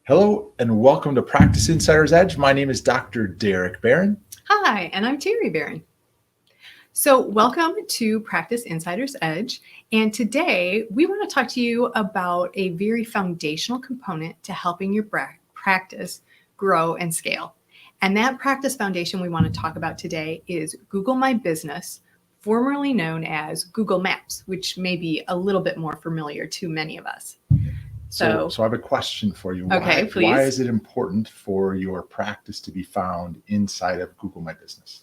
Hello and welcome to Practice Insider's Edge. My name is Dr. Derek Barron. Hi, and I'm Terry Barron. So welcome to Practice Insider's Edge. And today we want to talk to you about a very foundational component to helping your practice grow and scale. And that practice foundation we want to talk about today is Google My Business, formerly known as Google Maps, which may be a little bit more familiar to many of us. So I have a question for you. Okay, please. Why is it important for your practice to be found inside of Google My Business?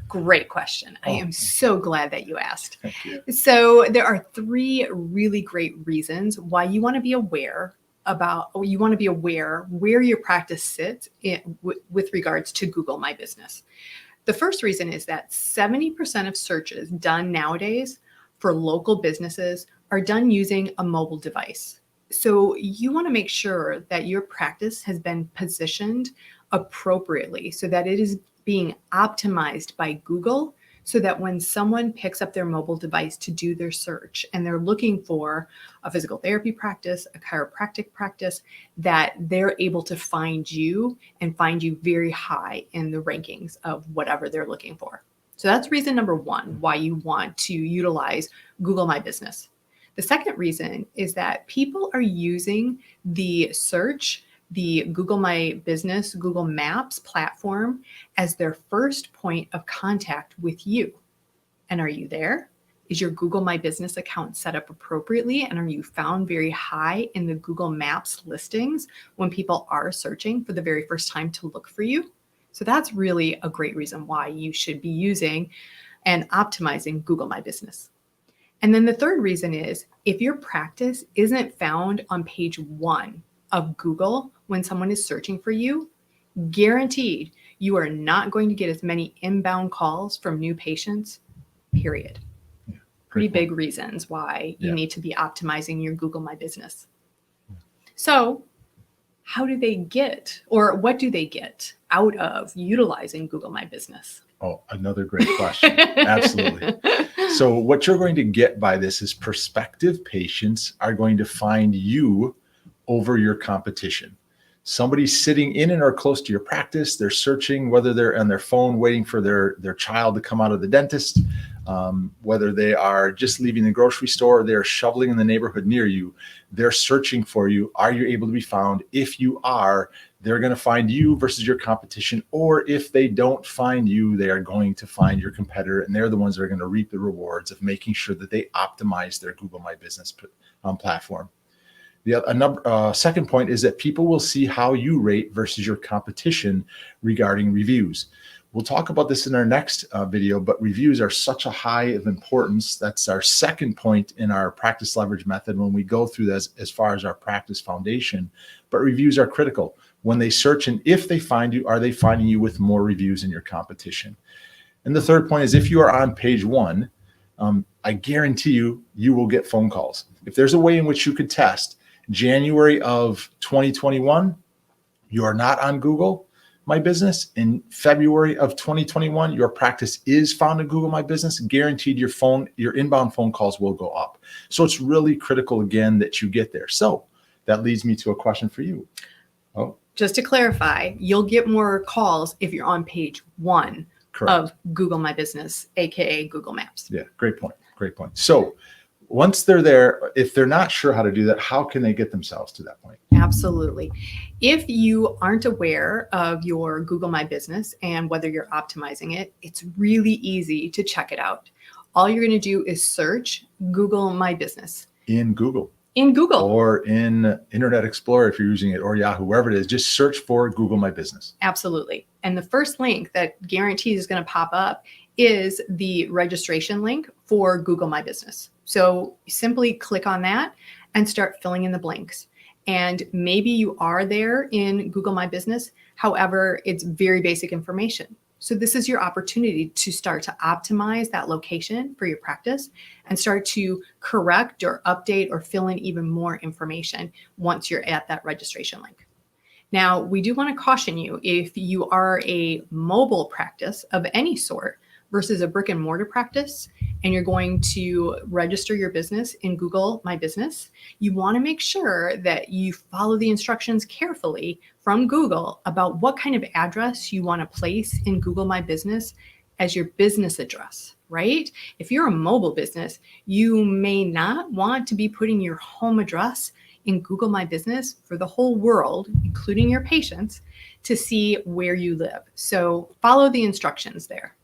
Great question. I am so glad that you asked. Thank you. So there are three really great reasons why you want to be aware where your practice sits with regards to Google My Business. The first reason is that 70% of searches done nowadays for local businesses are done using a mobile device. So you want to make sure that your practice has been positioned appropriately so that it is being optimized by Google, so that when someone picks up their mobile device to do their search and they're looking for a physical therapy practice, a chiropractic practice, that they're able to find you and find you very high in the rankings of whatever they're looking for. So that's reason number one, why you want to utilize Google My Business. The second reason is that people are using the Google My Business, Google Maps platform as their first point of contact with you. And are you there? Is your Google My Business account set up appropriately? And are you found very high in the Google Maps listings when people are searching for the very first time to look for you? So that's really a great reason why you should be using and optimizing Google My Business. And then the third reason is if your practice isn't found on page 1 of Google when someone is searching for you, guaranteed you are not going to get as many inbound calls from new patients, period. Yeah, Pretty big reasons why you need to be optimizing your Google My Business. Yeah. So how do they get, or what do they get out of utilizing Google My Business? Oh, another great question. Absolutely. So what you're going to get by this is prospective patients are going to find you over your competition. Somebody's sitting in and or close to your practice. They're searching, whether they're on their phone waiting for their child to come out of the dentist, whether they are just leaving the grocery store, or they're shoveling in the neighborhood near you. They're searching for you. Are you able to be found? If you are, they're going to find you versus your competition. Or if they don't find you, they are going to find your competitor, and they're the ones that are going to reap the rewards of making sure that they optimize their Google My Business platform. The second point is that people will see how you rate versus your competition regarding reviews. We'll talk about this in our next video, but reviews are such a high of importance. That's our second point in our practice leverage method when we go through this as far as our practice foundation. But reviews are critical. When they search and if they find you, are they finding you with more reviews than your competition? And the third point is if you are on page 1, I guarantee you will get phone calls. If there's a way in which you could test January of 2021, you are not on Google My Business. In February of 2021, your practice is found in Google My Business, guaranteed your inbound phone calls will go up. So it's really critical again that you get there. So that leads me to a question for you. Just to clarify, you'll get more calls if you're on page 1 of Google My Business, aka Google Maps. Yeah, great point. Great point. So once they're there, if they're not sure how to do that, how can they get themselves to that point? Absolutely. If you aren't aware of your Google My Business and whether you're optimizing it, it's really easy to check it out. All you're going to do is search Google My Business. In Google. Or in Internet Explorer if you're using it, or Yahoo, wherever it is, just search for Google My Business. Absolutely. And the first link that guarantees is going to pop up is the registration link for Google My Business. So simply click on that and start filling in the blanks. And maybe you are there in Google My Business. However, it's very basic information. So this is your opportunity to start to optimize that location for your practice and start to correct or update or fill in even more information once you're at that registration link. Now, we do want to caution you, if you are a mobile practice of any sort, versus a brick and mortar practice, and you're going to register your business in Google My Business, you want to make sure that you follow the instructions carefully from Google about what kind of address you want to place in Google My Business as your business address, right? If you're a mobile business, you may not want to be putting your home address in Google My Business for the whole world, including your patients, to see where you live. So follow the instructions there.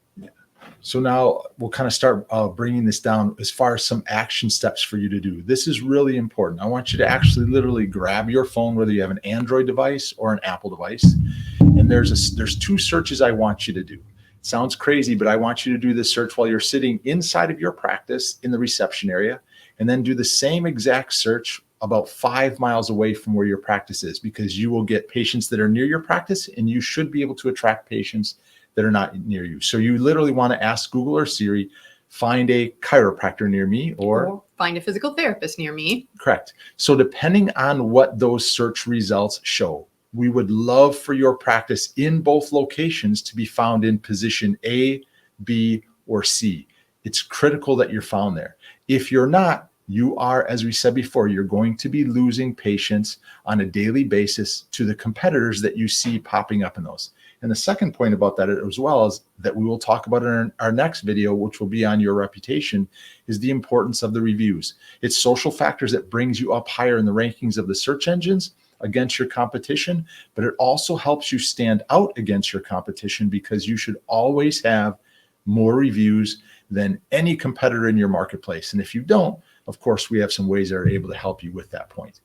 So now we'll kind of start bringing this down as far as some action steps for you to do. This is really important. I want you to actually literally grab your phone, whether you have an Android device or an Apple device. And there's two searches I want you to do. It sounds crazy, but I want you to do this search while you're sitting inside of your practice in the reception area, and then do the same exact search about 5 miles away from where your practice is, because you will get patients that are near your practice, and you should be able to attract patients that are not near you. So you literally want to ask Google or Siri, find a chiropractor near me, or find a physical therapist near me. Correct. So depending on what those search results show, we would love for your practice in both locations to be found in position A, B, or C. It's critical that you're found there. If you're not, you are, as we said before, you're going to be losing patients on a daily basis to the competitors that you see popping up in those. And the second point about that as well is that we will talk about in our next video, which will be on your reputation, is the importance of the reviews. It's social factors that brings you up higher in the rankings of the search engines against your competition, but it also helps you stand out against your competition, because you should always have more reviews than any competitor in your marketplace. And if you don't, of course, we have some ways that are able to help you with that point.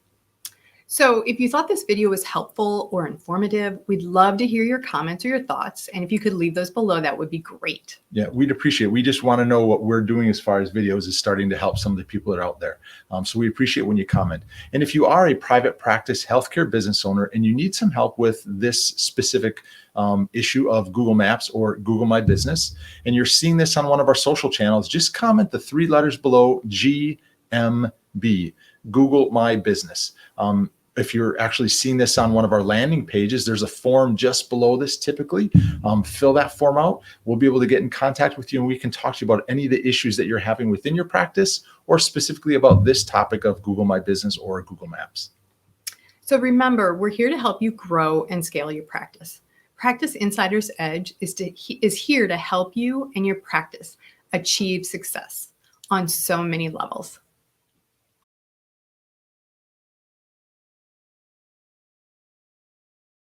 So if you thought this video was helpful or informative, we'd love to hear your comments or your thoughts. And if you could leave those below, that would be great. Yeah, we'd appreciate it. We just want to know what we're doing as far as videos is starting to help some of the people that are out there. So we appreciate when you comment. And if you are a private practice healthcare business owner and you need some help with this specific issue of Google Maps or Google My Business, and you're seeing this on one of our social channels, just comment the 3 letters below GMB, Google My Business. If you're actually seeing this on one of our landing pages, there's a form just below this typically. Fill that form out. We'll be able to get in contact with you, and we can talk to you about any of the issues that you're having within your practice, or specifically about this topic of Google My Business or Google Maps. So remember, we're here to help you grow and scale your practice. Practice Insider's Edge is here to help you and your practice achieve success on so many levels.